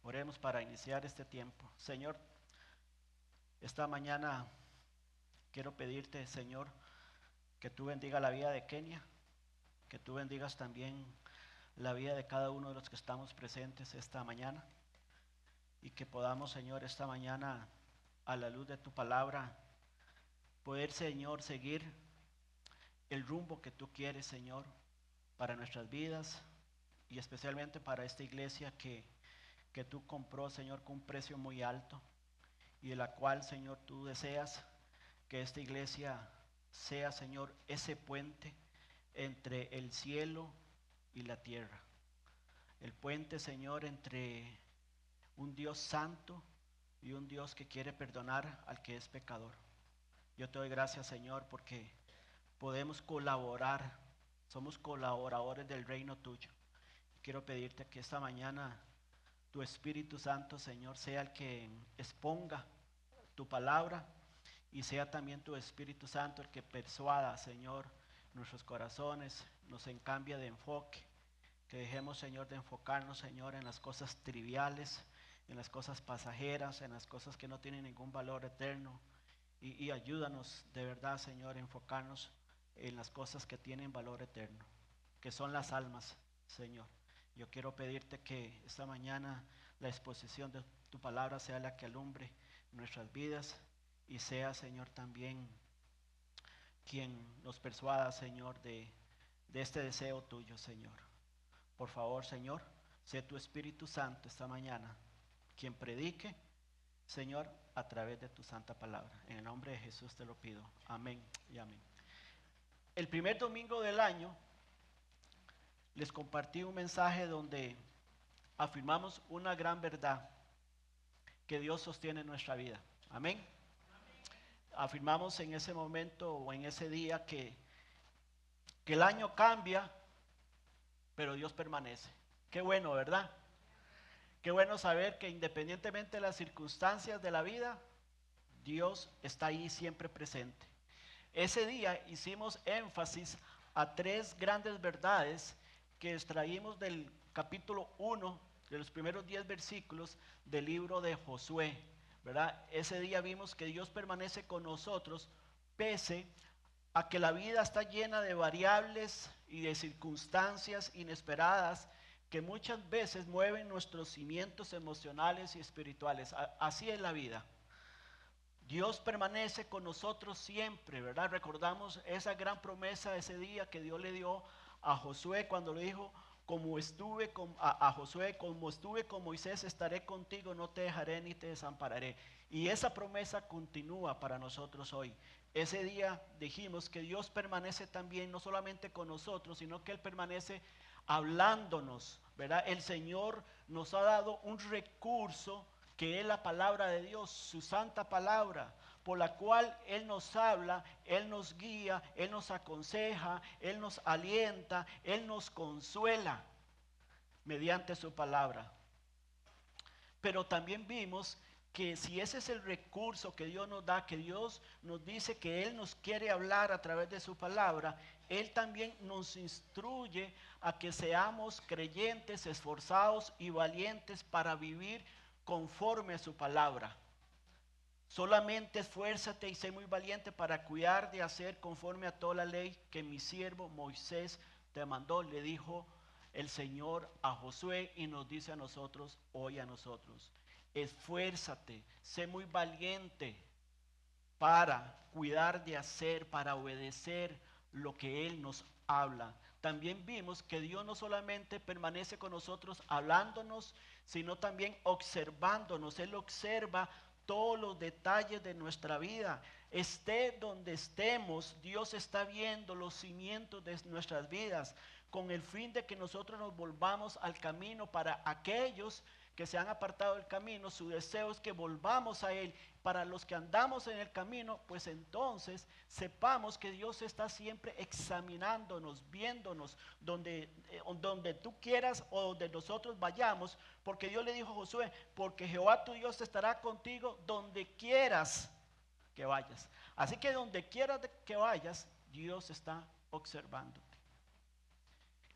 Oremos para iniciar este tiempo. Señor, esta mañana quiero pedirte, Señor, que tú bendiga la vida de Kenia, que tú bendigas también la vida de cada uno de los que estamos presentes esta mañana y que podamos, Señor, esta mañana a la luz de tu palabra poder, Señor, seguir el rumbo que tú quieres, Señor, para nuestras vidas y especialmente para esta iglesia que tú compró, Señor, con un precio muy alto y de la cual, Señor, tú deseas que esta iglesia sea, Señor, ese puente entre el cielo y la tierra. El puente, Señor, entre un Dios santo y un Dios que quiere perdonar al que es pecador. Yo te doy gracias, Señor, porque podemos colaborar, somos colaboradores del reino tuyo. Quiero pedirte que esta mañana tu Espíritu Santo, Señor, sea el que exponga tu palabra y sea también tu Espíritu Santo el que persuada, Señor, nuestros corazones, nos cambie de enfoque, que dejemos, Señor, de enfocarnos, Señor, en las cosas triviales, en las cosas pasajeras, en las cosas que no tienen ningún valor eterno y ayúdanos de verdad, Señor, a enfocarnos en las cosas que tienen valor eterno, que son las almas, Señor. Yo quiero pedirte que esta mañana la exposición de tu palabra sea la que alumbre nuestras vidas y sea, Señor, también quien nos persuada, Señor, de este deseo tuyo, Señor. Por favor, Señor, sé tu Espíritu Santo esta mañana quien predique, Señor, a través de tu santa palabra. En el nombre de Jesús te lo pido. Amén y amén. El primer domingo del año les compartí un mensaje donde afirmamos una gran verdad que Dios sostiene en nuestra vida. Amén. Afirmamos en ese momento o en ese día que el año cambia, pero Dios permanece. Qué bueno, ¿verdad? Qué bueno saber que independientemente de las circunstancias de la vida, Dios está ahí siempre presente. Ese día hicimos énfasis a tres grandes verdades que extraímos del capítulo 1, de los primeros 10 versículos del libro de Josué, ¿verdad? Ese día vimos que Dios permanece con nosotros pese a que la vida está llena de variables y de circunstancias inesperadas que muchas veces mueven nuestros cimientos emocionales y espirituales. Así es la vida. Dios permanece con nosotros siempre, ¿verdad? Recordamos esa gran promesa ese día que Dios le dio a Josué cuando le dijo, a Josué, como estuve con Moisés, estaré contigo, no te dejaré ni te desampararé. Y esa promesa continúa para nosotros hoy. Ese día dijimos que Dios permanece también, no solamente con nosotros, sino que Él permanece hablándonos, ¿verdad? El Señor nos ha dado un recurso que es la palabra de Dios, su santa palabra, por la cual Él nos habla, Él nos guía, Él nos aconseja, Él nos alienta, Él nos consuela mediante su palabra. Pero también vimos que si ese es el recurso que Dios nos da, que Dios nos dice que Él nos quiere hablar a través de su palabra, Él también nos instruye a que seamos creyentes, esforzados y valientes para vivir conforme a su palabra. Solamente esfuérzate y sé muy valiente para cuidar de hacer conforme a toda la ley que mi siervo Moisés te mandó, le dijo el Señor a Josué y nos dice a nosotros, hoy a nosotros. Esfuérzate, sé muy valiente para cuidar de hacer, para obedecer lo que Él nos habla. También vimos que Dios no solamente permanece con nosotros hablándonos, sino también observándonos. Él observa todos los detalles de nuestra vida. Esté donde estemos, Dios está viendo los cimientos de nuestras vidas, con el fin de que nosotros nos volvamos al camino para aquellos que se han apartado del camino, su deseo es que volvamos a Él. Para los que andamos en el camino, pues entonces sepamos que Dios está siempre examinándonos, viéndonos, donde tú quieras o donde nosotros vayamos, porque Dios le dijo a Josué, porque Jehová tu Dios estará contigo donde quieras que vayas. Así que donde quieras que vayas, Dios está observándote.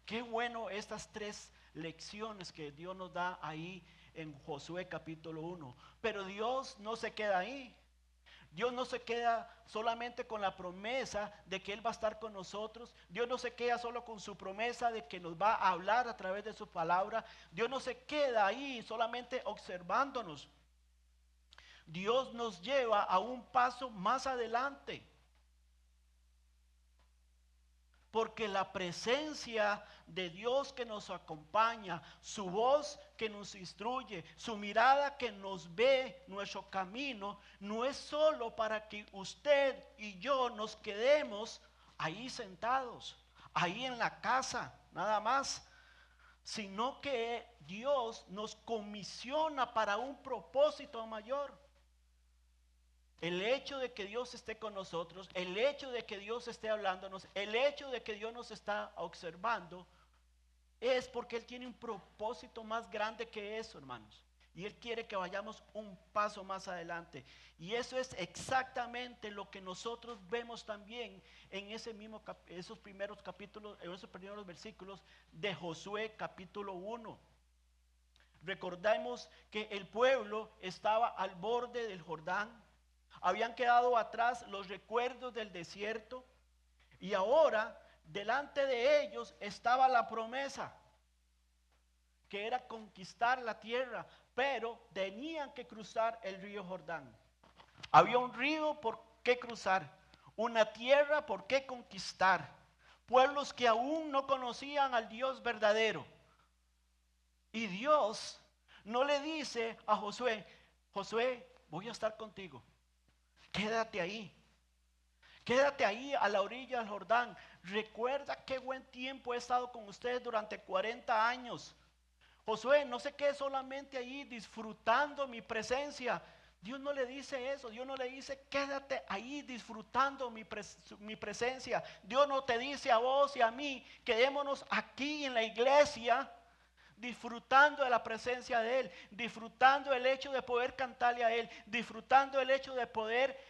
Qué bueno estas tres lecciones que Dios nos da ahí en Josué capítulo 1. Pero Dios no se queda ahí. Dios no se queda solamente con la promesa de que Él va a estar con nosotros. Dios no se queda solo con su promesa de que nos va a hablar a través de su palabra. Dios no se queda ahí solamente observándonos. Dios nos lleva a un paso más adelante. Porque la presencia de Dios que nos acompaña, su voz que nos instruye, su mirada que nos ve nuestro camino, no es solo para que usted y yo nos quedemos ahí sentados, ahí en la casa, nada más, sino que Dios nos comisiona para un propósito mayor. El hecho de que Dios esté con nosotros, el hecho de que Dios esté hablándonos, el hecho de que Dios nos está observando, es porque Él tiene un propósito más grande que eso, hermanos. Y Él quiere que vayamos un paso más adelante. Y eso es exactamente lo que nosotros vemos también en esos primeros capítulos, en esos primeros versículos de Josué capítulo 1. Recordemos que el pueblo estaba al borde del Jordán. Habían quedado atrás los recuerdos del desierto y ahora delante de ellos estaba la promesa, que era conquistar la tierra, pero tenían que cruzar el río Jordán. Había un río por qué cruzar, una tierra por qué conquistar, pueblos que aún no conocían al Dios verdadero. Y Dios no le dice a Josué, Josué, voy a estar contigo. Quédate ahí a la orilla del Jordán. Recuerda qué buen tiempo he estado con ustedes durante 40 años. Josué, no se quede solamente ahí disfrutando mi presencia. Dios no le dice eso. Dios no le dice quédate ahí disfrutando mi presencia. Dios no te dice a vos y a mí quedémonos aquí en la iglesia disfrutando de la presencia de Él, disfrutando el hecho de poder cantarle a Él, disfrutando el hecho de poder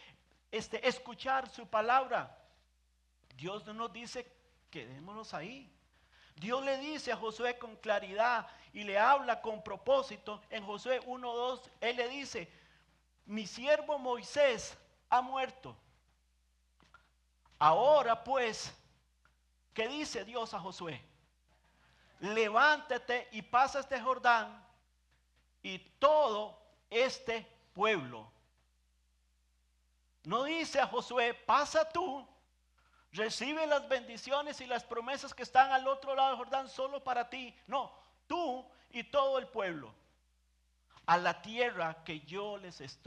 escuchar su palabra. Dios no nos dice quedémonos ahí. Dios le dice a Josué con claridad y le habla con propósito. En Josué 1:2 Él le dice, mi siervo Moisés ha muerto. Ahora pues, ¿qué dice Dios a Josué? Levántate y pasa este Jordán y todo este pueblo. No dice a Josué, pasa tú, recibe las bendiciones y las promesas que están al otro lado del Jordán solo para ti. No, tú y todo el pueblo. A la tierra que yo les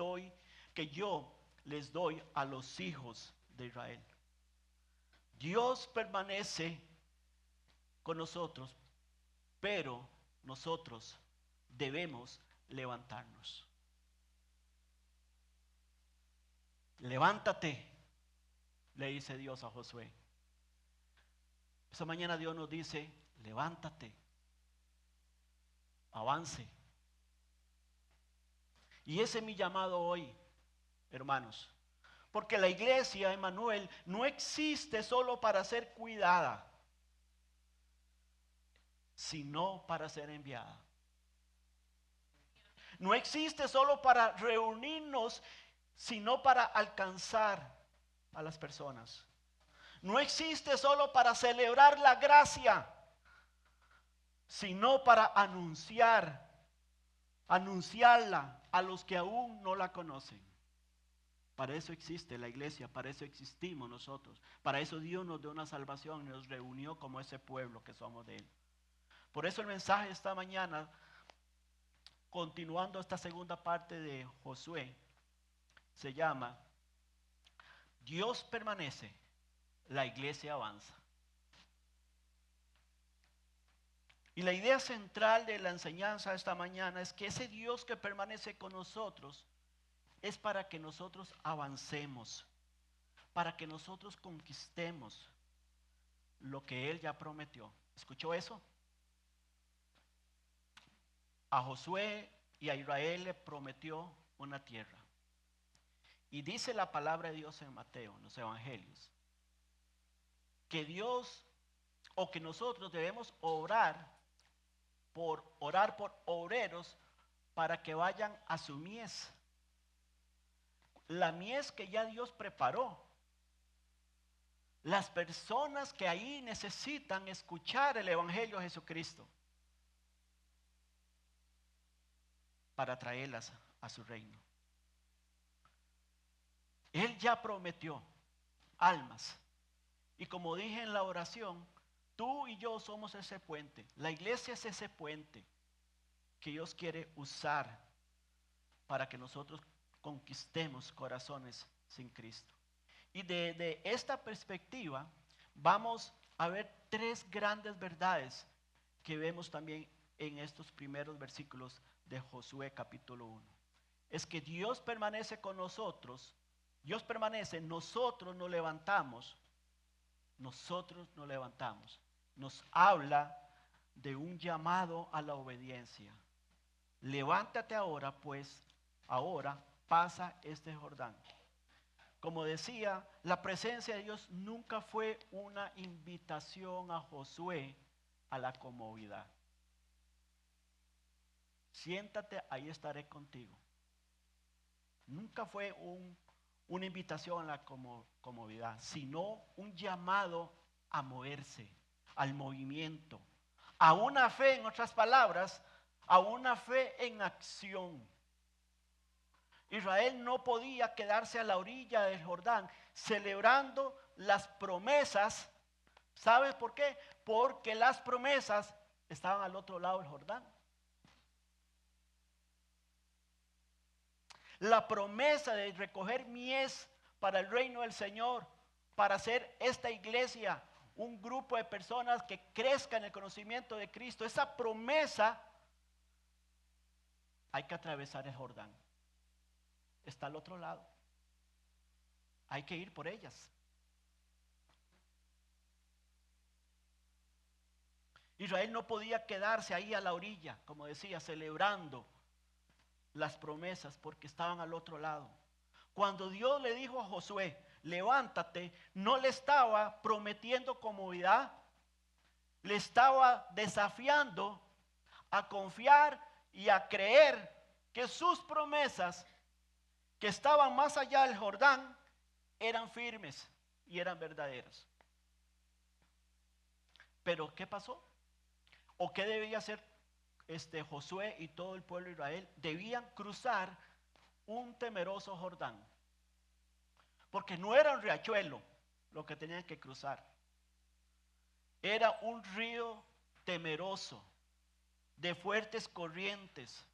doy a los hijos de Israel. Dios permanece con nosotros, pero nosotros debemos levantarnos. Levántate, le dice Dios a Josué. Esa mañana Dios nos dice, levántate, avance. Y ese es mi llamado hoy, hermanos. Porque la iglesia, Emmanuel, no existe solo para ser cuidada, sino para ser enviada. No existe solo para reunirnos, sino para alcanzar a las personas. No existe solo para celebrar la gracia, sino para anunciarla a los que aún no la conocen. Para eso existe la iglesia, para eso existimos nosotros. Para eso Dios nos dio una salvación y nos reunió como ese pueblo que somos de Él. Por eso el mensaje esta mañana, continuando esta segunda parte de Josué, se llama Dios permanece, la iglesia avanza. Y la idea central de la enseñanza esta mañana es que ese Dios que permanece con nosotros es para que nosotros avancemos, para que nosotros conquistemos lo que Él ya prometió. ¿Escuchó eso? A Josué y a Israel le prometió una tierra. Y dice la palabra de Dios en Mateo, en los evangelios, que Dios o que nosotros debemos orar por obreros para que vayan a su mies. La mies que ya Dios preparó. Las personas que ahí necesitan escuchar el evangelio de Jesucristo para traerlas a su reino. Él ya prometió almas. Y como dije en la oración, tú y yo somos ese puente. La iglesia es ese puente que Dios quiere usar para que nosotros conquistemos corazones sin Cristo. Y de esta perspectiva vamos a ver tres grandes verdades que vemos también en estos primeros versículos de Josué capítulo 1. Es que Dios permanece con nosotros, Dios permanece, nosotros nos levantamos. Nos habla de un llamado a la obediencia. Levántate ahora, pues, ahora pasa este Jordán. Como decía, la presencia de Dios nunca fue una invitación a Josué a la comodidad. Siéntate, ahí estaré contigo. Nunca fue una invitación a la comodidad, sino un llamado a moverse, al movimiento, a una fe, en otras palabras, a una fe en acción. Israel no podía quedarse a la orilla del Jordán celebrando las promesas. ¿Sabes por qué? Porque las promesas estaban al otro lado del Jordán. La promesa de recoger mies para el reino del Señor, para hacer esta iglesia un grupo de personas que crezca en el conocimiento de Cristo. Esa promesa, hay que atravesar el Jordán. Está al otro lado. Hay que ir por ellas. Israel no podía quedarse ahí a la orilla, como decía, celebrando las promesas, porque estaban al otro lado. Cuando Dios le dijo a Josué, levántate, no le estaba prometiendo comodidad, le estaba desafiando a confiar y a creer que sus promesas, que estaban más allá del Jordán, eran firmes y eran verdaderas. Pero ¿qué pasó? ¿O qué debía hacer Josué y todo el pueblo de Israel? Debían cruzar un temeroso Jordán, porque no era un riachuelo lo que tenían que cruzar, era un río temeroso de fuertes corrientes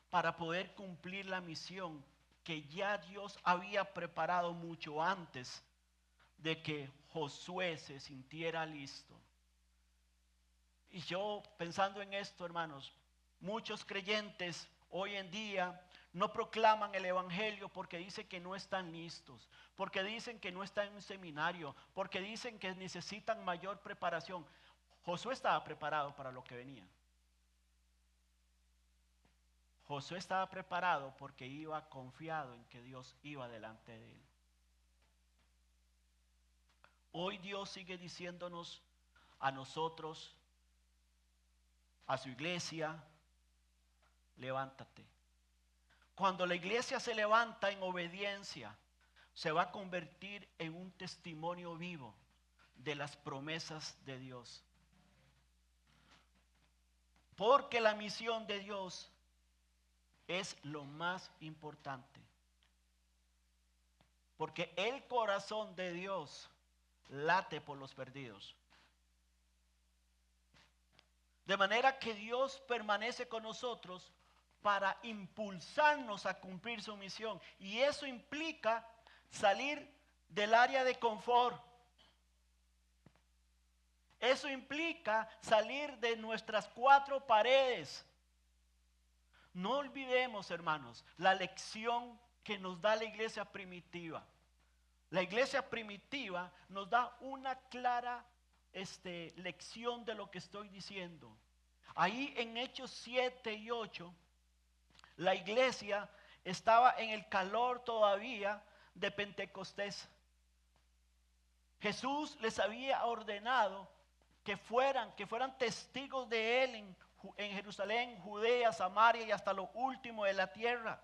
para poder cumplir la misión que ya Dios había preparado mucho antes de que Josué se sintiera listo. Y yo pensando en esto, hermanos, muchos creyentes hoy en día no proclaman el evangelio porque dicen que no están listos, porque dicen que no están en un seminario, porque dicen que necesitan mayor preparación. Josué estaba preparado para lo que venía. Josué estaba preparado porque iba confiado en que Dios iba delante de él. Hoy Dios sigue diciéndonos a nosotros, a su iglesia, levántate. Cuando la iglesia se levanta en obediencia, se va a convertir en un testimonio vivo de las promesas de Dios. Porque la misión de Dios es lo más importante. Porque el corazón de Dios late por los perdidos. De manera que Dios permanece con nosotros para impulsarnos a cumplir su misión. Y eso implica salir del área de confort. Eso implica salir de nuestras cuatro paredes. No olvidemos, hermanos, la lección que nos da la iglesia primitiva. La iglesia primitiva nos da una clara lección de lo que estoy diciendo. Ahí en Hechos 7 y 8, la iglesia estaba en el calor todavía de Pentecostés. Jesús les había ordenado que fueran testigos de él en Jerusalén, Judea, Samaria y hasta lo último de la tierra.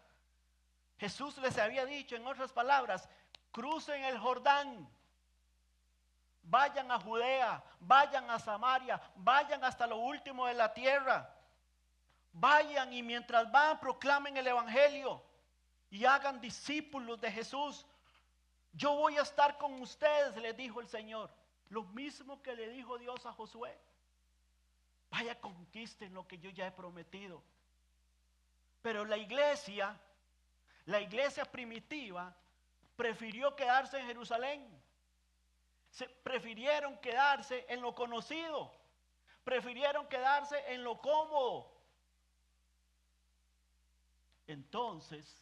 Jesús les había dicho, en otras palabras, crucen el Jordán, vayan a Judea, vayan a Samaria, vayan hasta lo último de la tierra. Vayan y mientras van proclamen el evangelio y hagan discípulos de Jesús. Yo voy a estar con ustedes, les dijo el Señor. Lo mismo que le dijo Dios a Josué. Vaya, conquisten lo que yo ya he prometido. Pero la iglesia primitiva prefirió quedarse en Jerusalén. Prefirieron quedarse en lo conocido. Prefirieron quedarse en lo cómodo. Entonces,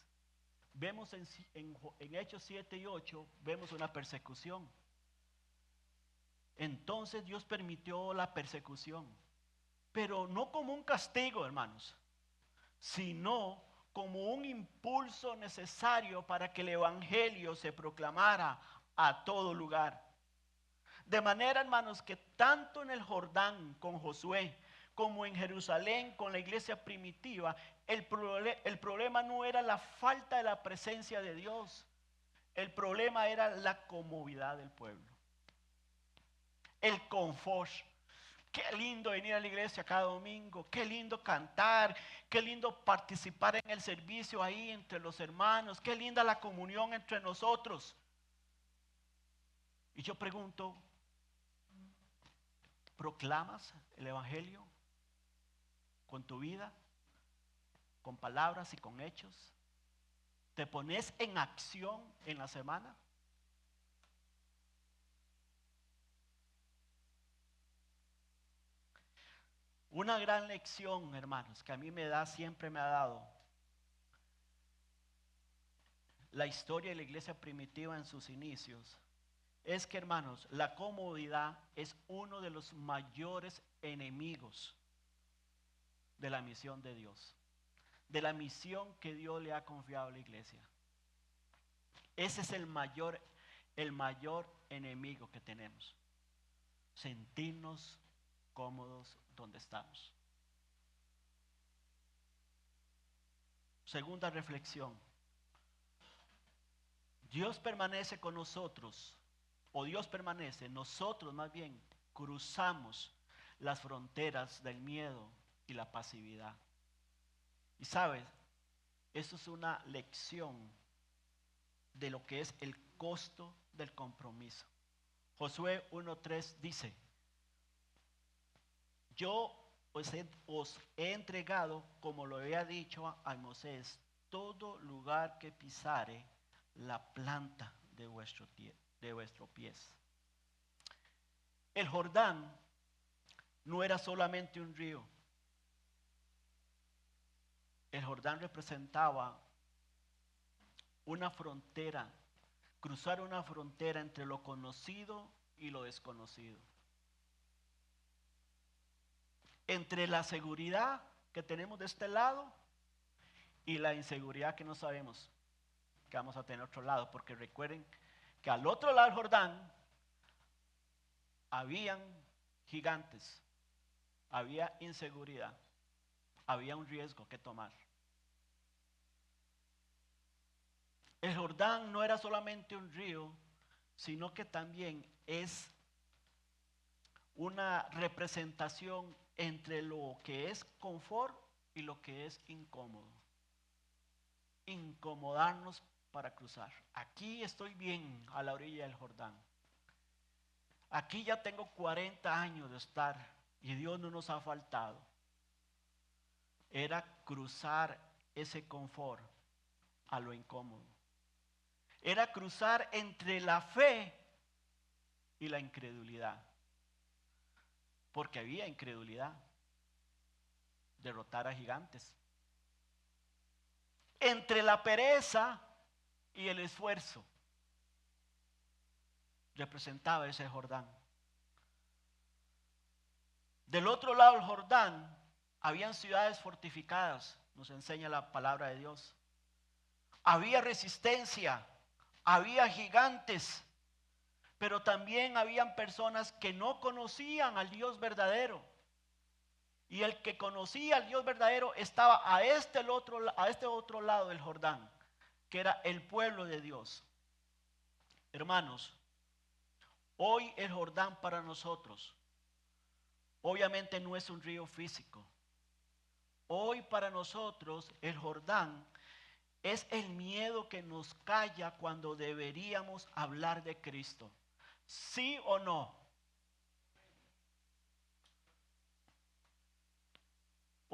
vemos en Hechos 7 y 8, vemos una persecución. Entonces Dios permitió la persecución, pero no como un castigo, hermanos, sino como un impulso necesario para que el evangelio se proclamara a todo lugar. De manera, hermanos, que tanto en el Jordán con Josué, como en Jerusalén con la iglesia primitiva, el problema no era la falta de la presencia de Dios. El problema era la comodidad del pueblo. El confort. Qué lindo venir a la iglesia cada domingo, qué lindo cantar, qué lindo participar en el servicio ahí entre los hermanos, qué linda la comunión entre nosotros. Y yo pregunto, ¿proclamas el evangelio con tu vida, con palabras y con hechos? ¿Te pones en acción en la semana? Una gran lección, hermanos, que a mí siempre me ha dado la historia de la iglesia primitiva en sus inicios, es que, hermanos, la comodidad es uno de los mayores enemigos de la misión de Dios, de la misión que Dios le ha confiado a la iglesia. Ese es el mayor enemigo que tenemos. Sentirnos cómodos donde estamos. Segunda reflexión. Dios permanece con nosotros, o Dios permanece, nosotros más bien cruzamos las fronteras del miedo y la pasividad. Y sabes, eso es una lección de lo que es el costo del compromiso. Josué 1:3 dice: yo os he entregado, como lo había dicho a Moisés, todo lugar que pisare la planta de vuestros pies. El Jordán no era solamente un río. El Jordán representaba una frontera, cruzar una frontera entre lo conocido y lo desconocido. Entre la seguridad que tenemos de este lado y la inseguridad que no sabemos que vamos a tener otro lado, porque recuerden que al otro lado del Jordán habían gigantes, había inseguridad, había un riesgo que tomar. El Jordán no era solamente un río, sino que también es una representación entre lo que es confort y lo que es incómodo. Incomodarnos para cruzar. Aquí estoy bien a la orilla del Jordán. Aquí ya tengo 40 años de estar y Dios no nos ha faltado. Era cruzar ese confort a lo incómodo. Era cruzar entre la fe y la incredulidad. porque había incredulidad. Derrotar a gigantes. Entre la pereza y el esfuerzo representaba ese Jordán. Del otro lado del Jordán habían ciudades fortificadas, nos enseña la palabra de Dios. Había resistencia, había gigantes, pero también habían personas que no conocían al Dios verdadero. Y el que conocía al Dios verdadero estaba a este otro lado del Jordán, que era el pueblo de Dios. Hermanos, hoy el Jordán para nosotros, obviamente no es un río físico. Hoy para nosotros el Jordán es el miedo que nos calla cuando deberíamos hablar de Cristo. ¿Sí o no?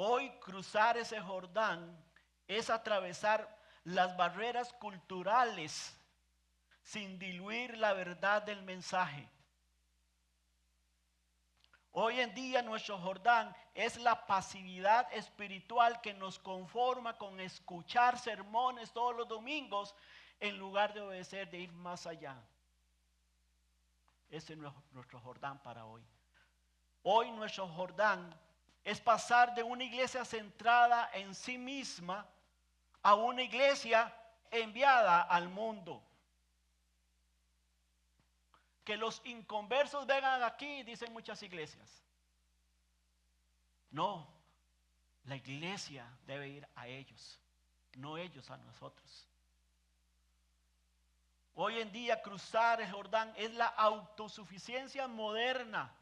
Hoy cruzar ese Jordán es atravesar las barreras culturales sin diluir la verdad del mensaje. Hoy en día nuestro Jordán es la pasividad espiritual que nos conforma con escuchar sermones todos los domingos en lugar de obedecer, de ir más allá. Ese es nuestro Jordán para hoy. Hoy nuestro Jordán es pasar de una iglesia centrada en sí misma a una iglesia enviada al mundo. Que los inconversos vengan aquí, dicen muchas iglesias. No, la iglesia debe ir a ellos, no ellos a nosotros. Hoy en día cruzar el Jordán es la autosuficiencia moderna,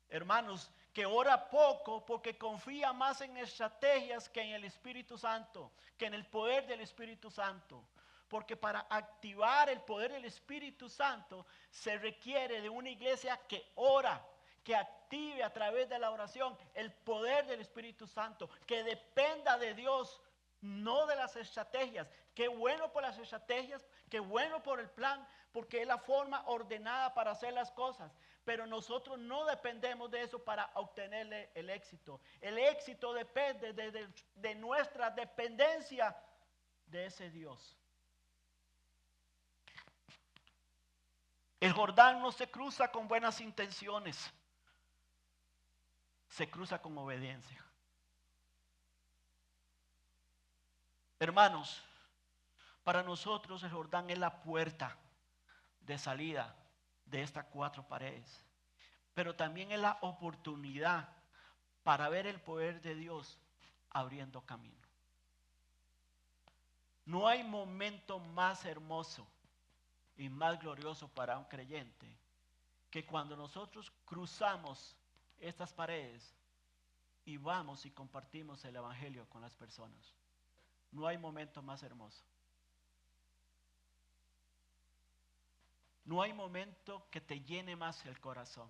hermanos, que ora poco porque confía más en estrategias que en el Espíritu Santo, que en el poder del Espíritu Santo. Porque para activar el poder del Espíritu Santo se requiere de una iglesia que ora, que active a través de la oración el poder del Espíritu Santo, que dependa de Dios, no de las estrategias. Qué bueno por las estrategias, qué bueno por el plan, porque es la forma ordenada para hacer las cosas. Pero nosotros no dependemos de eso para obtener el éxito. El éxito depende de nuestra dependencia de ese Dios. El Jordán no se cruza con buenas intenciones, se cruza con obediencia. Hermanos, para nosotros el Jordán es la puerta de salida de estas 4 paredes, pero también es la oportunidad para ver el poder de Dios abriendo camino. No hay momento más hermoso y más glorioso para un creyente que cuando nosotros cruzamos estas paredes y vamos y compartimos el evangelio con las personas. No hay momento más hermoso. No hay momento que te llene más el corazón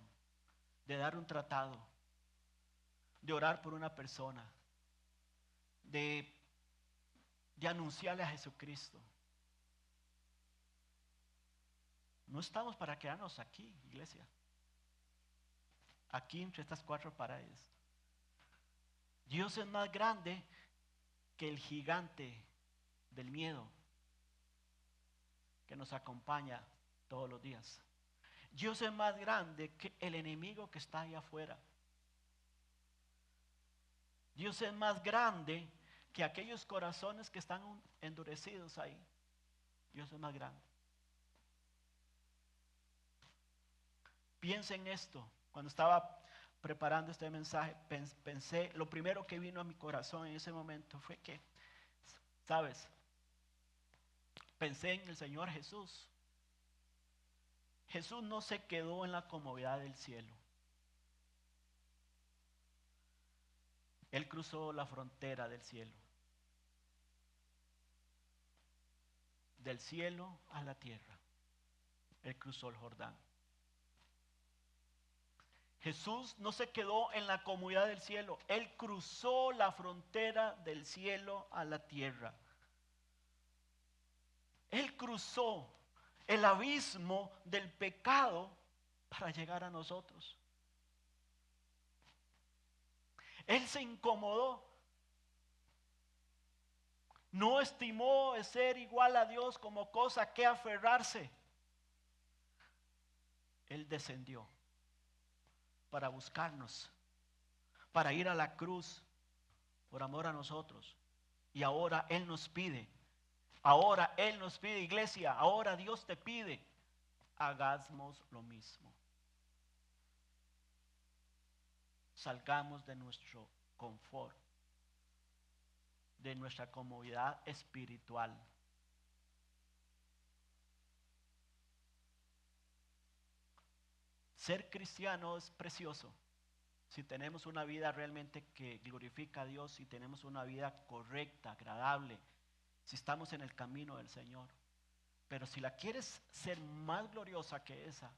de dar un tratado, de orar por una persona, de anunciarle a Jesucristo. No estamos para quedarnos aquí, iglesia. Aquí entre estas 4 paredes. Dios es más grande que el gigante del miedo que nos acompaña todos los días. Dios es más grande que el enemigo que está ahí afuera. Dios es más grande que aquellos corazones que están endurecidos ahí. Dios es más grande. Piensa en esto. Cuando estaba preparando este mensaje, pensé, lo primero que vino a mi corazón en ese momento fue que, ¿sabes? Pensé en el Señor Jesús. Jesús no se quedó en la comodidad del cielo. Él cruzó la frontera del cielo. Del cielo a la tierra. Él cruzó el Jordán. Jesús no se quedó en la comodidad del cielo. Él cruzó la frontera del cielo a la tierra. Él cruzó el abismo del pecado para llegar a nosotros. Él se incomodó. No estimó ser igual a Dios como cosa que aferrarse. Él descendió para buscarnos, para ir a la cruz por amor a nosotros. Y ahora Él nos pide, iglesia, ahora Dios te pide, hagamos lo mismo. Salgamos de nuestro confort, de nuestra comodidad espiritual. Ser cristiano es precioso si tenemos una vida realmente que glorifica a Dios, si tenemos una vida correcta, agradable, si estamos en el camino del Señor. Pero si la quieres ser más gloriosa que esa,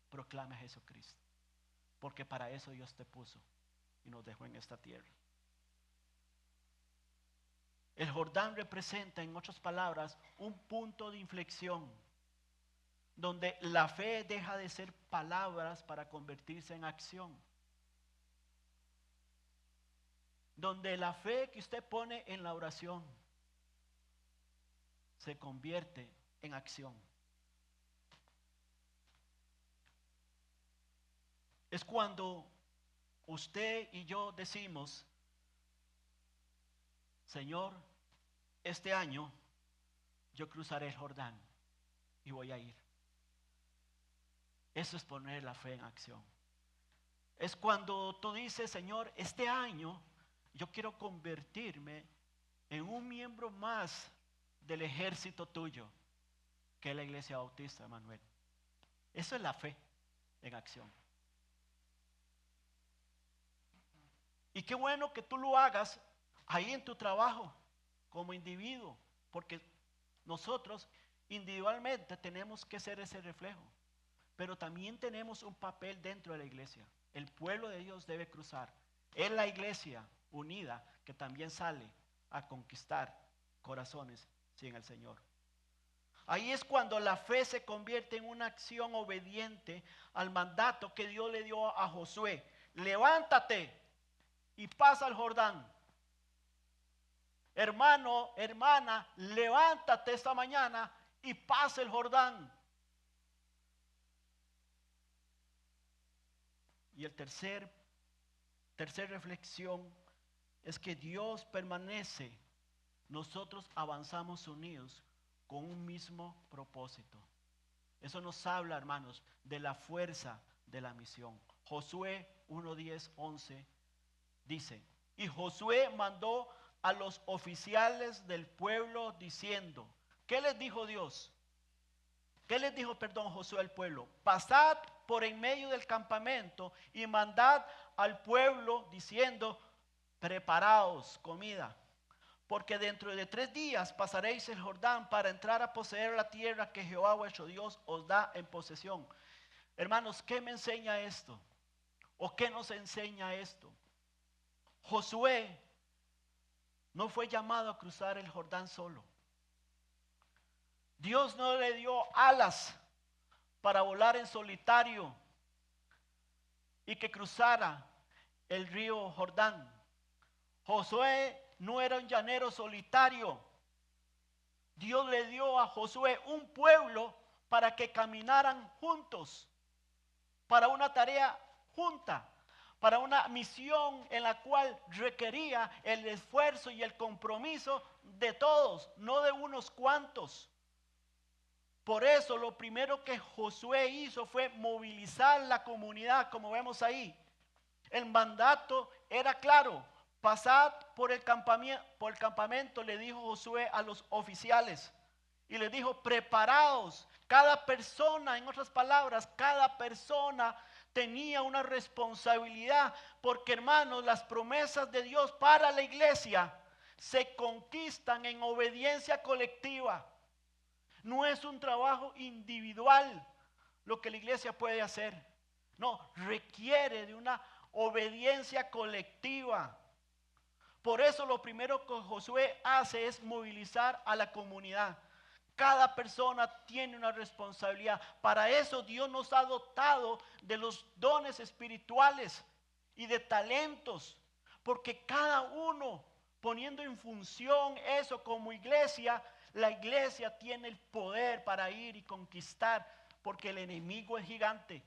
proclama a Jesucristo, porque para eso Dios te puso y nos dejó en esta tierra. El Jordán representa, en otras palabras, un punto de inflexión donde la fe deja de ser palabras para convertirse en acción. Donde la fe que usted pone en la oración se convierte en acción. Es cuando usted y yo decimos, Señor, este año yo cruzaré el Jordán y voy a ir. Eso es poner la fe en acción. Es cuando tú dices, Señor, este año yo quiero convertirme en un miembro más del ejército tuyo, que es la Iglesia Bautista de Manuel. Eso es la fe en acción. Y qué bueno que tú lo hagas ahí en tu trabajo, como individuo, porque nosotros individualmente tenemos que ser ese reflejo, pero también tenemos un papel dentro de la iglesia. El pueblo de Dios debe cruzar. Es la iglesia unida que también sale a conquistar corazones sin el Señor. Ahí es cuando la fe se convierte en una acción obediente al mandato que Dios le dio a Josué. Levántate y pasa al Jordán. Hermano, hermana, levántate esta mañana y pasa el Jordán. Y el tercer reflexión es que Dios permanece, nosotros avanzamos unidos con un mismo propósito. Eso nos habla, hermanos, de la fuerza de la misión. Josué 1:10-11 dice, y Josué mandó a los oficiales del pueblo diciendo, ¿qué les dijo Dios? ¿Qué les dijo, Josué al pueblo? Pasad por en medio del campamento y mandad al pueblo diciendo, preparaos comida, porque dentro de 3 días pasaréis el Jordán para entrar a poseer la tierra que Jehová vuestro Dios os da en posesión. Hermanos, ¿qué me enseña esto? ¿O qué nos enseña esto? Josué no fue llamado a cruzar el Jordán solo. Dios no le dio alas para volar en solitario y que cruzara el río Jordán. Josué no era un llanero solitario. Dios le dio a Josué un pueblo para que caminaran juntos, para una tarea junta, para una misión en la cual requería el esfuerzo y el compromiso de todos, no de unos cuantos. Por eso lo primero que Josué hizo fue movilizar la comunidad, como vemos ahí. El mandato era claro, pasad por el campamento, le dijo Josué a los oficiales. Y les dijo, preparaos. Cada persona, en otras palabras, cada persona tenía una responsabilidad, porque hermanos, las promesas de Dios para la iglesia se conquistan en obediencia colectiva. No es un trabajo individual lo que la iglesia puede hacer. No, requiere de una obediencia colectiva. Por eso lo primero que Josué hace es movilizar a la comunidad. Cada persona tiene una responsabilidad. Para eso Dios nos ha dotado de los dones espirituales y de talentos. porque cada uno poniendo en función eso como iglesia, la iglesia tiene el poder para ir y conquistar, porque el enemigo es gigante.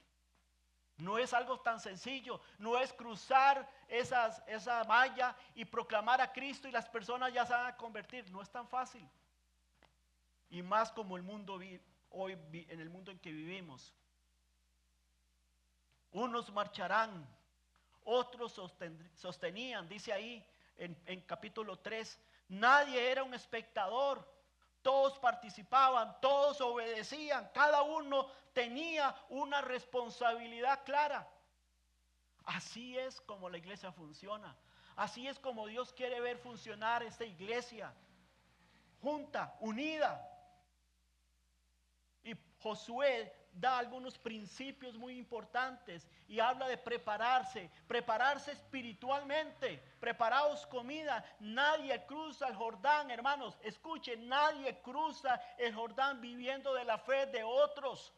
No es algo tan sencillo, no es cruzar esa malla y proclamar a Cristo y las personas ya se van a convertir. No es tan fácil. Y más como el mundo hoy, en el mundo en que vivimos. Unos marcharán, otros sostenían, dice ahí en capítulo 3, nadie era un espectador. Todos participaban, todos obedecían, cada uno tenía una responsabilidad clara. Así es como la iglesia funciona. Así es como Dios quiere ver funcionar esta iglesia, junta, unida. Y Josué da algunos principios muy importantes y habla de prepararse espiritualmente, preparaos comida. Nadie cruza el Jordán, hermanos, escuchen, nadie cruza el Jordán viviendo de la fe de otros.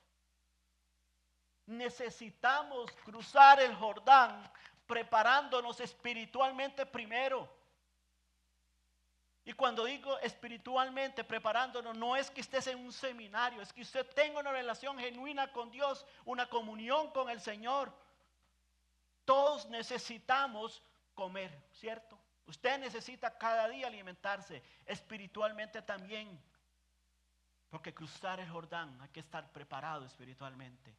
Necesitamos cruzar el Jordán preparándonos espiritualmente primero. Y cuando digo espiritualmente preparándonos, no es que estés en un seminario, es que usted tenga una relación genuina con Dios, una comunión con el Señor. Todos necesitamos comer, ¿cierto? Usted necesita cada día alimentarse, espiritualmente también. Porque cruzar el Jordán hay que estar preparado espiritualmente.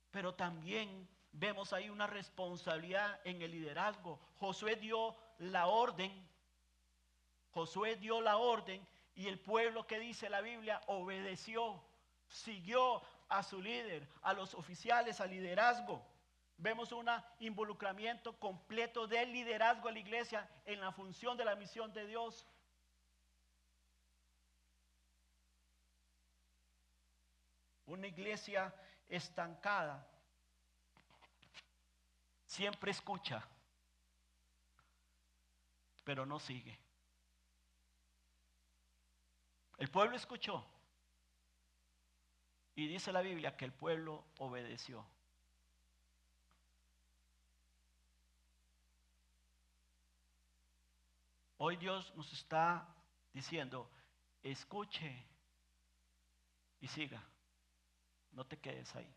Pero también vemos ahí una responsabilidad en el liderazgo. Josué dio la orden y el pueblo, que dice la Biblia, obedeció, siguió a su líder, a los oficiales, al liderazgo. Vemos un involucramiento completo del liderazgo de la iglesia en la función de la misión de Dios. Una iglesia estancada siempre escucha, pero no sigue. El pueblo escuchó y dice la Biblia que el pueblo obedeció. Hoy Dios nos está diciendo, escuche y siga, no te quedes ahí.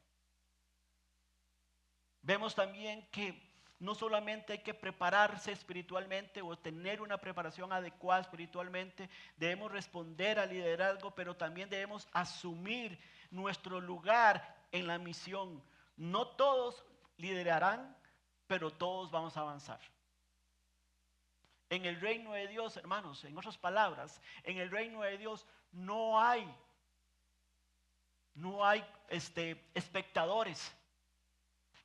Vemos también que no solamente hay que prepararse espiritualmente o tener una preparación adecuada espiritualmente, debemos responder al liderazgo, pero también debemos asumir nuestro lugar en la misión. No todos liderarán, pero todos vamos a avanzar. En el reino de Dios, hermanos, en otras palabras, en el reino de Dios no hay espectadores,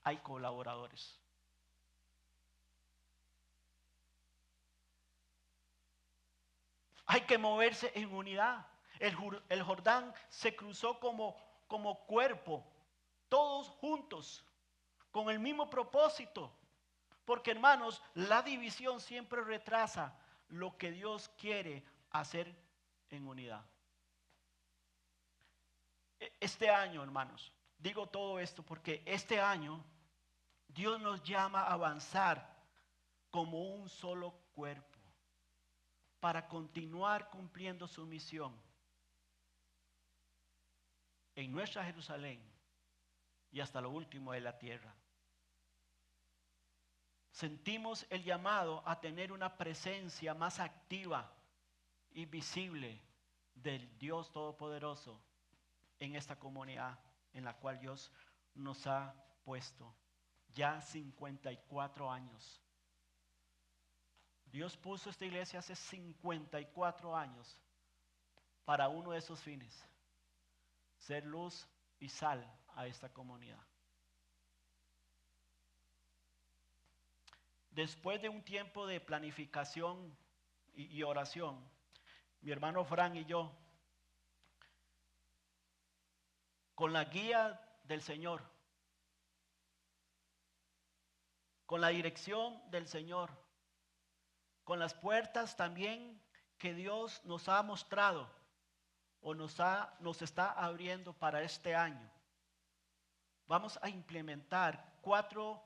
hay colaboradores. Hay que moverse en unidad. El Jordán se cruzó como cuerpo, todos juntos, con el mismo propósito. Porque, hermanos, la división siempre retrasa lo que Dios quiere hacer en unidad. Este año, hermanos, digo todo esto porque este año Dios nos llama a avanzar como un solo cuerpo para continuar cumpliendo su misión en nuestra Jerusalén y hasta lo último de la tierra. Sentimos el llamado a tener una presencia más activa y visible del Dios Todopoderoso en esta comunidad en la cual Dios nos ha puesto ya 54 años. Dios puso esta iglesia hace 54 años para uno de esos fines: ser luz y sal a esta comunidad. Después de un tiempo de planificación y oración, mi hermano Fran y yo, con la guía del Señor, con la dirección del Señor, con las puertas también que Dios nos ha mostrado o nos está abriendo para este año, vamos a implementar 4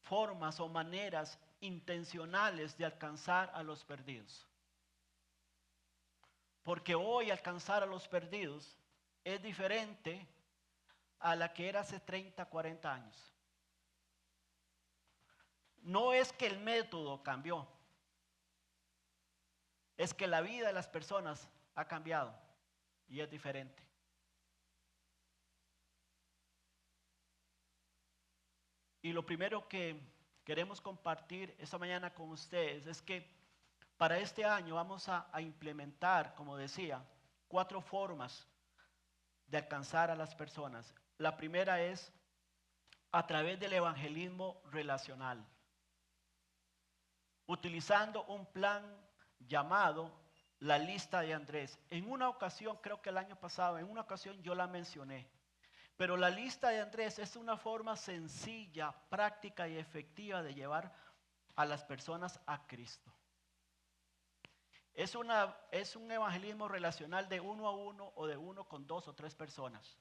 formas o maneras intencionales de alcanzar a los perdidos. Porque hoy alcanzar a los perdidos es diferente a la que era hace 30, 40 años. No es que el método cambió, es que la vida de las personas ha cambiado y es diferente. Y lo primero que queremos compartir esta mañana con ustedes es que para este año vamos a implementar, como decía, 4 formas de alcanzar a las personas. La primera es a través del evangelismo relacional, utilizando un plan llamado la lista de Andrés. En una ocasión, creo que el año pasado, en una ocasión yo la mencioné. Pero la lista de Andrés es una forma sencilla, práctica y efectiva de llevar a las personas a Cristo. Es un evangelismo relacional de 1 a 1 o de 1 con 2 o 3 personas.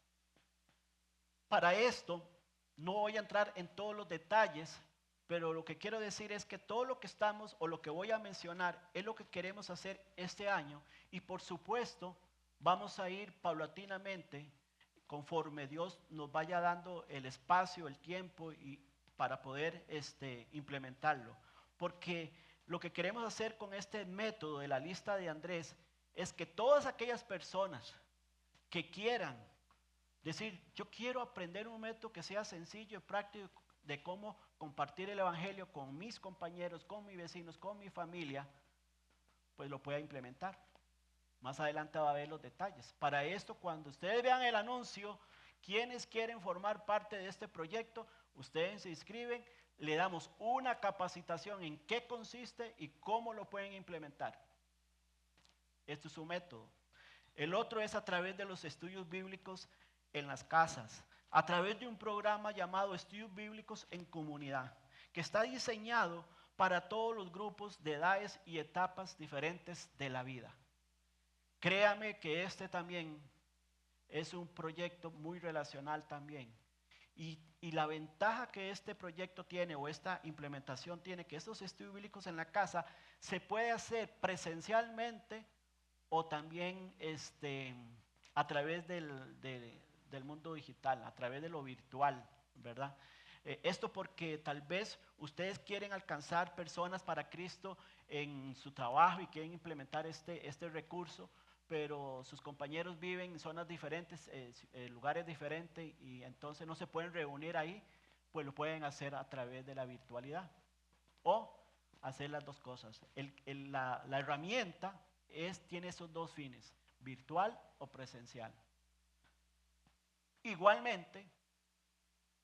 Para esto no voy a entrar en todos los detalles, pero lo que quiero decir es que todo lo que estamos o lo que voy a mencionar es lo que queremos hacer este año y por supuesto vamos a ir paulatinamente conforme Dios nos vaya dando el espacio, el tiempo y para poder implementarlo. Porque lo que queremos hacer con este método de la lista de Andrés es que todas aquellas personas que quieran decir, yo quiero aprender un método que sea sencillo y práctico de cómo compartir el evangelio con mis compañeros, con mis vecinos, con mi familia, pues lo pueda implementar. Más adelante va a ver los detalles. Para esto, cuando ustedes vean el anuncio, quienes quieren formar parte de este proyecto, ustedes se inscriben, le damos una capacitación en qué consiste y cómo lo pueden implementar. Esto es un método. El otro es a través de los estudios bíblicos en las casas, a través de un programa llamado Estudios Bíblicos en Comunidad, que está diseñado para todos los grupos de edades y etapas diferentes de la vida. Créame que este también es un proyecto muy relacional también. Y la ventaja que este proyecto tiene o esta implementación tiene, que estos estudios bíblicos en la casa se puede hacer presencialmente o también a través del mundo digital, a través de lo virtual, ¿verdad? Esto porque tal vez ustedes quieren alcanzar personas para Cristo en su trabajo y quieren implementar este recurso, pero sus compañeros viven en zonas diferentes, lugares diferentes y entonces no se pueden reunir ahí, pues lo pueden hacer a través de la virtualidad o hacer las dos cosas. La herramienta tiene esos dos fines, virtual o presencial. Igualmente,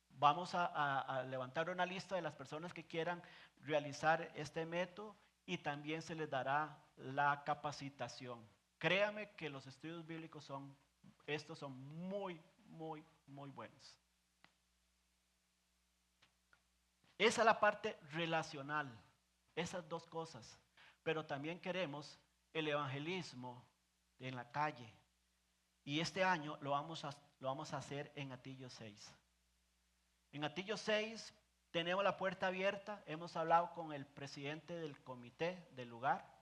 vamos a levantar una lista de las personas que quieran realizar este método y también se les dará la capacitación. Créame que los estudios bíblicos son muy, muy, muy buenos. Esa es la parte relacional, esas dos cosas. Pero también queremos el evangelismo en la calle. Y este año lo vamos a hacer en Atillo 6. En Atillo 6 tenemos la puerta abierta. Hemos hablado con el presidente del comité del lugar.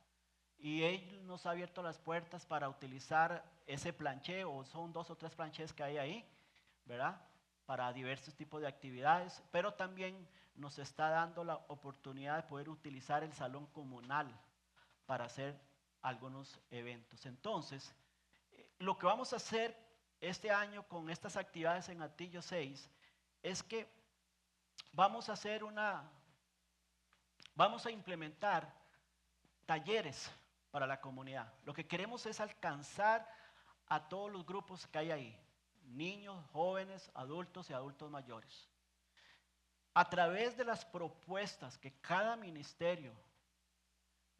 Y él nos ha abierto las puertas para utilizar ese planché, o son 2 o 3 planchés que hay ahí, ¿verdad? Para diversos tipos de actividades, pero también nos está dando la oportunidad de poder utilizar el salón comunal para hacer algunos eventos. Entonces, lo que vamos a hacer este año con estas actividades en Atillo 6 es que vamos a implementar talleres para la comunidad. Lo que queremos es alcanzar a todos los grupos que hay ahí, niños, jóvenes, adultos y adultos mayores. A través de las propuestas que cada ministerio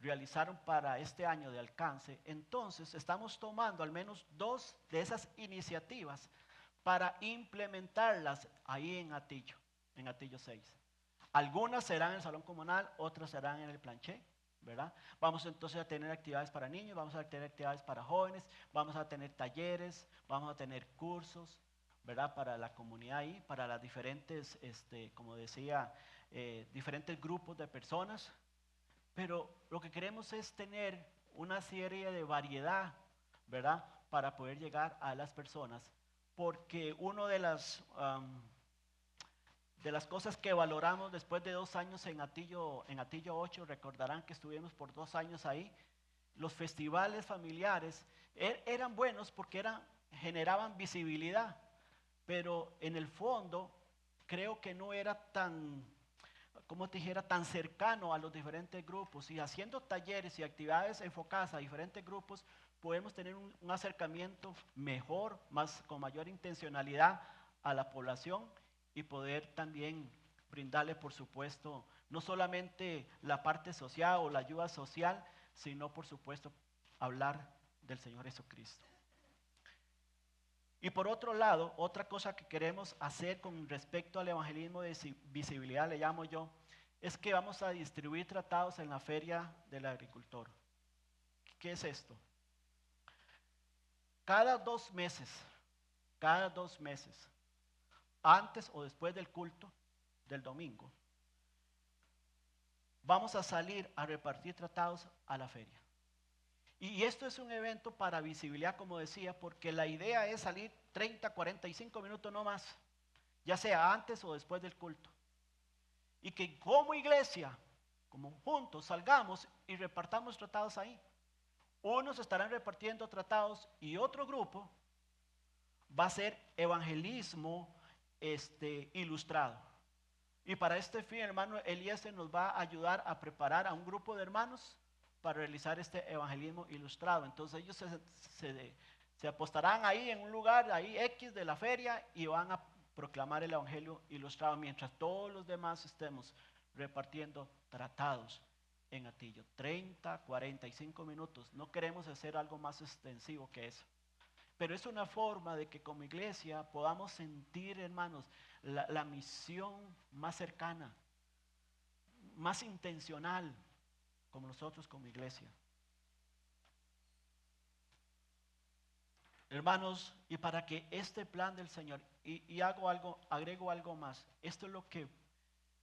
realizaron para este año de alcance, entonces estamos tomando al menos 2 de esas iniciativas para implementarlas ahí en Atillo 6. Algunas serán en el salón comunal, otras serán en el planché, ¿verdad? Vamos entonces a tener actividades para niños, vamos a tener actividades para jóvenes, vamos a tener talleres, vamos a tener cursos, ¿verdad? Para la comunidad ahí, para las diferentes, como decía, diferentes grupos de personas. Pero lo que queremos es tener una serie de variedad, ¿verdad? Para poder llegar a las personas. Porque una de las cosas que valoramos después de 2 años en Atillo 8, recordarán que estuvimos por 2 años ahí, los festivales familiares eran buenos porque generaban visibilidad, pero en el fondo creo que no era tan, como te dijera, tan cercano a los diferentes grupos. Y haciendo talleres y actividades enfocadas a diferentes grupos, podemos tener un acercamiento mejor, con mayor intencionalidad a la población y poder también brindarle, por supuesto, no solamente la parte social o la ayuda social, sino, por supuesto, hablar del Señor Jesucristo. Y por otro lado, otra cosa que queremos hacer con respecto al evangelismo de visibilidad, le llamo yo, es que vamos a distribuir tratados en la Feria del Agricultor. ¿Qué es esto? Cada 2 meses, antes o después del culto del domingo, vamos a salir a repartir tratados a la feria. Y esto es un evento para visibilidad, como decía, porque la idea es salir 30, 45 minutos no más, ya sea antes o después del culto. Y que como iglesia, como juntos, salgamos y repartamos tratados ahí. Unos estarán repartiendo tratados y otro grupo va a ser evangelismo ilustrado. Y para este fin, hermano Eliezer nos va a ayudar a preparar a un grupo de hermanos para realizar este evangelismo ilustrado. Entonces ellos se apostarán ahí en un lugar, ahí X de la feria, y van a proclamar el evangelio ilustrado mientras todos los demás estemos repartiendo tratados en Atillo. 30, 45 minutos. No queremos hacer algo más extensivo que eso. Pero es una forma de que como iglesia podamos sentir, hermanos, la misión más cercana, más intencional, como nosotros como iglesia. Hermanos, y para que este plan del Señor, y agrego algo más, esto es lo que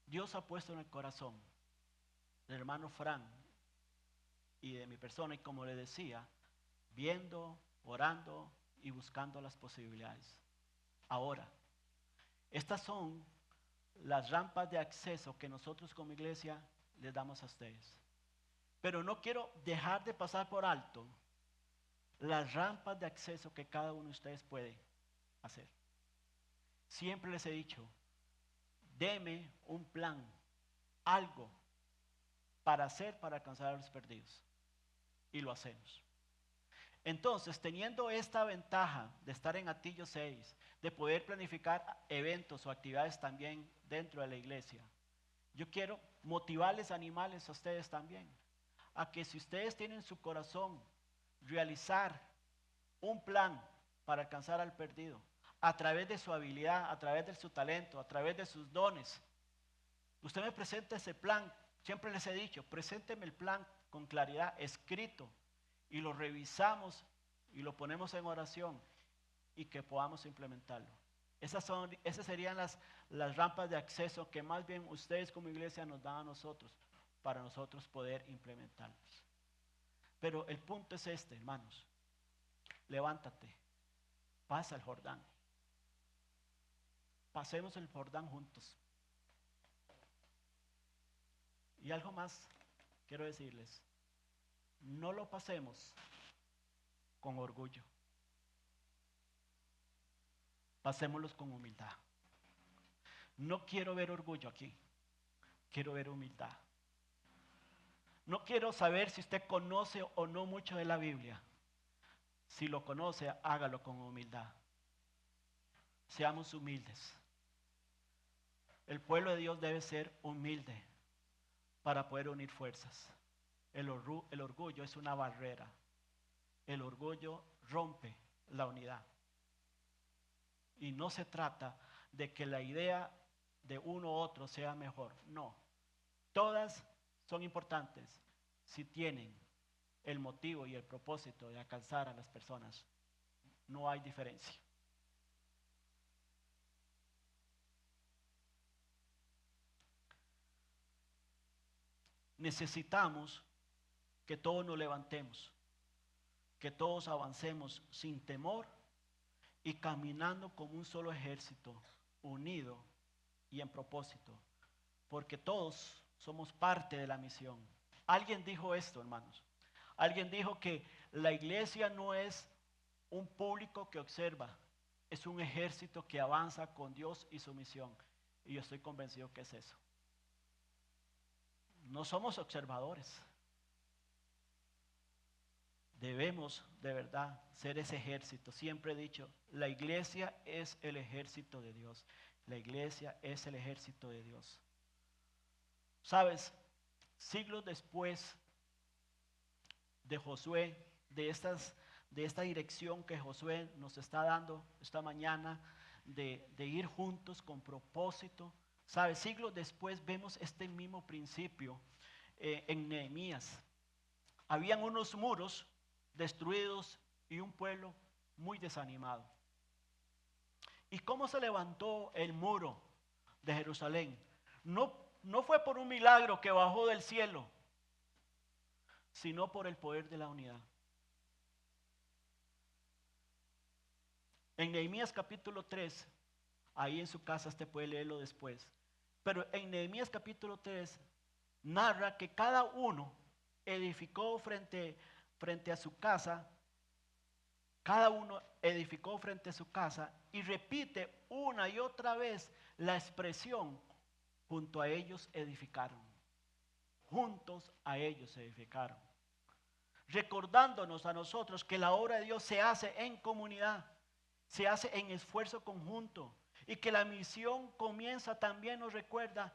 Dios ha puesto en el corazón del hermano Fran y de mi persona, y como le decía, viendo, orando y buscando las posibilidades. Ahora, estas son las rampas de acceso que nosotros como iglesia les damos a ustedes. Pero no quiero dejar de pasar por alto las rampas de acceso que cada uno de ustedes puede hacer. Siempre les he dicho, deme un plan, algo para hacer para alcanzar a los perdidos. Y lo hacemos. Entonces, teniendo esta ventaja de estar en Atillo 6, de poder planificar eventos o actividades también dentro de la iglesia, yo quiero motivarles, animarles a ustedes también, a que si ustedes tienen en su corazón realizar un plan para alcanzar al perdido, a través de su habilidad, a través de su talento, a través de sus dones, usted me presenta ese plan. Siempre les he dicho, presénteme el plan con claridad, escrito, y lo revisamos y lo ponemos en oración y que podamos implementarlo. Esas serían las rampas de acceso que más bien ustedes como iglesia nos dan a nosotros para nosotros poder implementarlos. Pero el punto es este, hermanos. Levántate, pasa el Jordán. Pasemos el Jordán juntos. Y algo más quiero decirles. No lo pasemos con orgullo. Pasémoslos con humildad. No quiero ver orgullo aquí. Quiero ver humildad. No quiero saber si usted conoce o no mucho de la Biblia. Si lo conoce, hágalo con humildad. Seamos humildes. El pueblo de Dios debe ser humilde para poder unir fuerzas. El orgullo es una barrera. El orgullo rompe la unidad. Y no se trata de que la idea de uno u otro sea mejor. No. Todas son importantes si tienen el motivo y el propósito de alcanzar a las personas. No hay diferencia. necesitamos que todos nos levantemos, que todos avancemos sin temor y caminando como un solo ejército, unido y en propósito, porque todos somos parte de la misión. Alguien dijo esto, hermanos. Alguien dijo que la iglesia no es un público que observa, es un ejército que avanza con Dios y su misión. Y yo estoy convencido que es eso. No somos observadores. Debemos de verdad ser ese ejército. Siempre he dicho, la iglesia es el ejército de Dios. La iglesia es el ejército de Dios. ¿Sabes? Siglos después de Josué, de esta dirección que Josué nos está dando esta mañana, de ir juntos con propósito. ¿Sabes? Siglos después vemos este mismo principio en Nehemías. Habían unos muros destruidos y un pueblo muy desanimado. ¿Y cómo se levantó el muro de Jerusalén? No fue por un milagro que bajó del cielo, sino por el poder de la unidad. En Nehemías capítulo 3, ahí en su casa usted puede leerlo después, pero en Nehemías capítulo 3 narra que cada uno edificó frente a su casa, cada uno edificó frente a su casa y repite una y otra vez la expresión, junto a ellos edificaron, juntos a ellos edificaron, recordándonos a nosotros que la obra de Dios se hace en comunidad, se hace en esfuerzo conjunto y que la misión comienza, también nos recuerda,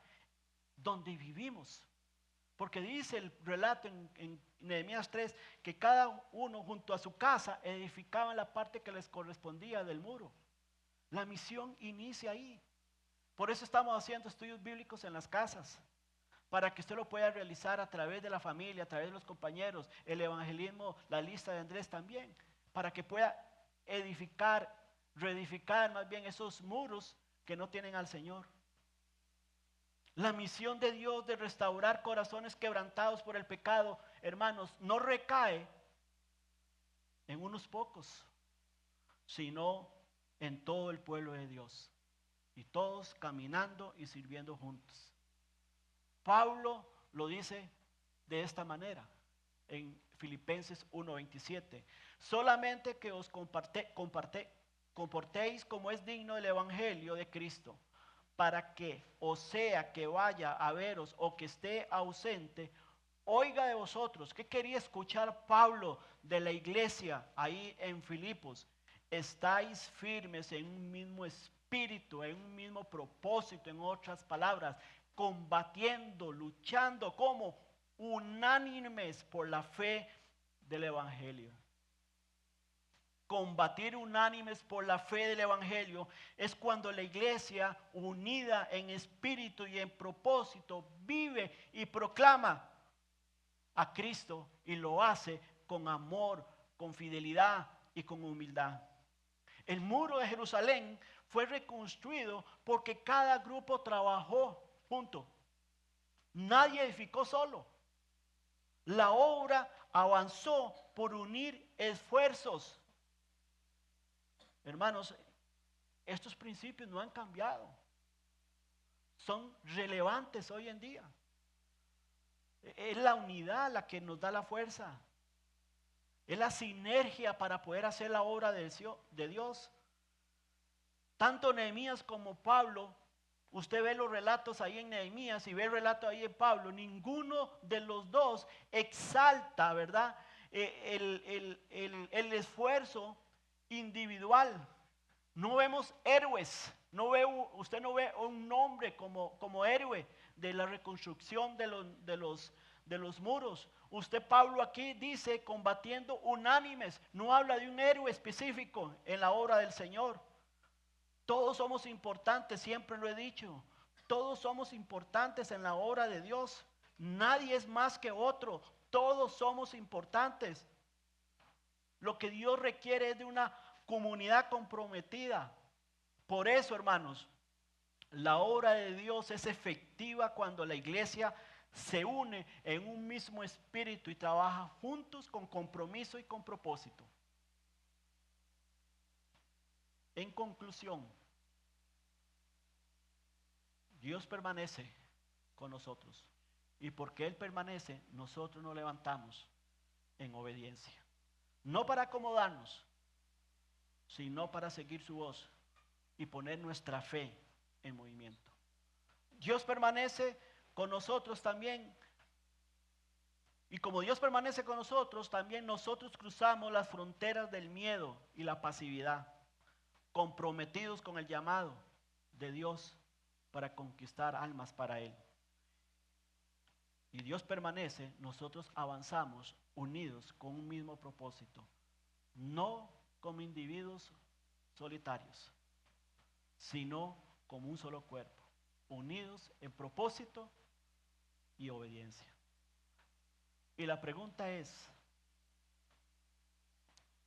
donde vivimos. Porque dice el relato en Nehemías 3 que cada uno junto a su casa edificaban la parte que les correspondía del muro. La misión inicia ahí. Por eso estamos haciendo estudios bíblicos en las casas, para que usted lo pueda realizar a través de la familia, a través de los compañeros, el evangelismo, la lista de Andrés también, para que pueda edificar, reedificar más bien esos muros que no tienen al Señor. La misión de Dios de restaurar corazones quebrantados por el pecado, hermanos, no recae en unos pocos, sino en todo el pueblo de Dios. Y todos caminando y sirviendo juntos. Pablo lo dice de esta manera en Filipenses 1:27. Solamente que os comportéis como es digno del evangelio de Cristo, para que, o sea que vaya a veros o que esté ausente, oiga de vosotros. ¿Qué quería escuchar Pablo de la iglesia ahí en Filipos? Estáis firmes en un mismo espíritu, en un mismo propósito, en otras palabras, combatiendo, luchando como unánimes por la fe del evangelio. Combatir unánimes por la fe del evangelio es cuando la iglesia, unida en espíritu y en propósito, vive y proclama a Cristo y lo hace con amor, con fidelidad y con humildad. El muro de Jerusalén fue reconstruido porque cada grupo trabajó junto. Nadie edificó solo. La obra avanzó por unir esfuerzos. Hermanos, estos principios no han cambiado. Son relevantes hoy en día. Es la unidad la que nos da la fuerza. Es la sinergia para poder hacer la obra de Dios. Tanto Nehemías como Pablo, usted ve los relatos ahí en Nehemías y ve el relato ahí en Pablo, ninguno de los dos exalta, ¿verdad? El esfuerzo individual. No vemos héroes, usted no ve un nombre como héroe de la reconstrucción de los muros. Usted, Pablo, aquí dice combatiendo unánimes, no habla de un héroe específico en la obra del Señor. Todos somos importantes, siempre lo he dicho. Todos somos importantes en la obra de Dios. Nadie es más que otro. Todos somos importantes. Lo que Dios requiere es de una comunidad comprometida. Por eso, hermanos, la obra de Dios es efectiva cuando la iglesia se une en un mismo espíritu y trabaja juntos con compromiso y con propósito. En conclusión, Dios permanece con nosotros. Y porque Él permanece, nosotros nos levantamos en obediencia. No para acomodarnos, sino para seguir su voz y poner nuestra fe en movimiento. Dios permanece con nosotros también. Y como Dios permanece con nosotros, también nosotros cruzamos las fronteras del miedo y la pasividad, comprometidos con el llamado de Dios para conquistar almas para Él. Y Dios permanece, nosotros avanzamos unidos con un mismo propósito, no como individuos solitarios, sino como un solo cuerpo, unidos en propósito y obediencia. Y la pregunta es,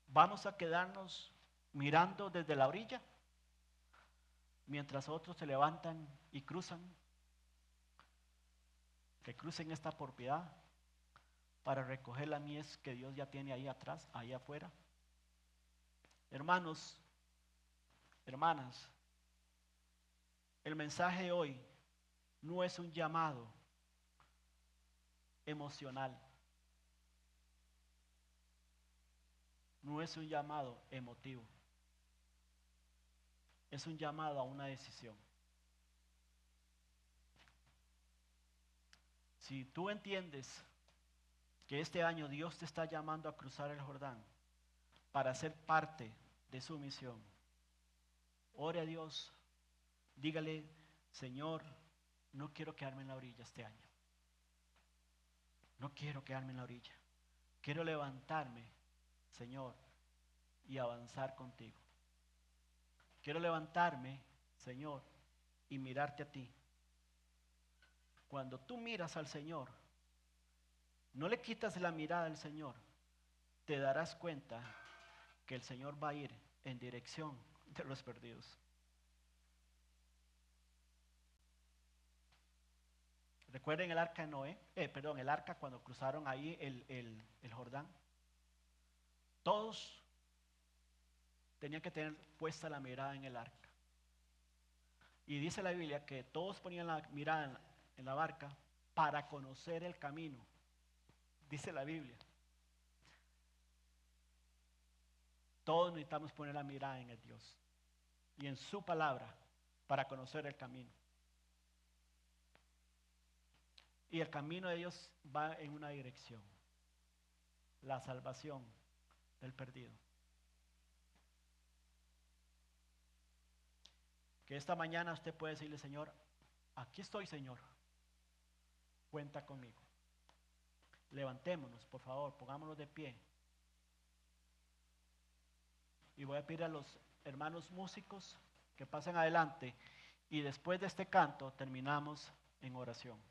¿vamos a quedarnos mirando desde la orilla mientras otros se levantan y cruzan? Que crucen esta propiedad para recoger la mies que Dios ya tiene ahí atrás, ahí afuera. Hermanos, hermanas, el mensaje de hoy no es un llamado emocional, no es un llamado emotivo, es un llamado a una decisión. Si tú entiendes que este año Dios te está llamando a cruzar el Jordán para ser parte de su misión, ore a Dios, dígale, Señor, no quiero quedarme en la orilla este año. No quiero quedarme en la orilla. Quiero levantarme, Señor, y avanzar contigo. Quiero levantarme, Señor, y mirarte a ti. Cuando tú miras al Señor, no le quitas la mirada al Señor, te darás cuenta que el Señor va a ir en dirección de los perdidos. Recuerden el arca de Noé, el arca cuando cruzaron ahí el Jordán. Todos tenían que tener puesta la mirada en el arca. Y dice la Biblia que todos ponían la mirada en la barca para conocer el camino. Dice la Biblia. Todos necesitamos poner la mirada en el Dios y en su palabra para conocer el camino. Y el camino de Dios va en una dirección: la salvación del perdido. Que esta mañana usted puede decirle, Señor, aquí estoy, Señor, cuenta conmigo. Levantémonos, por favor, pongámonos de pie. Y voy a pedir a los hermanos músicos que pasen adelante. Y después de este canto terminamos en oración.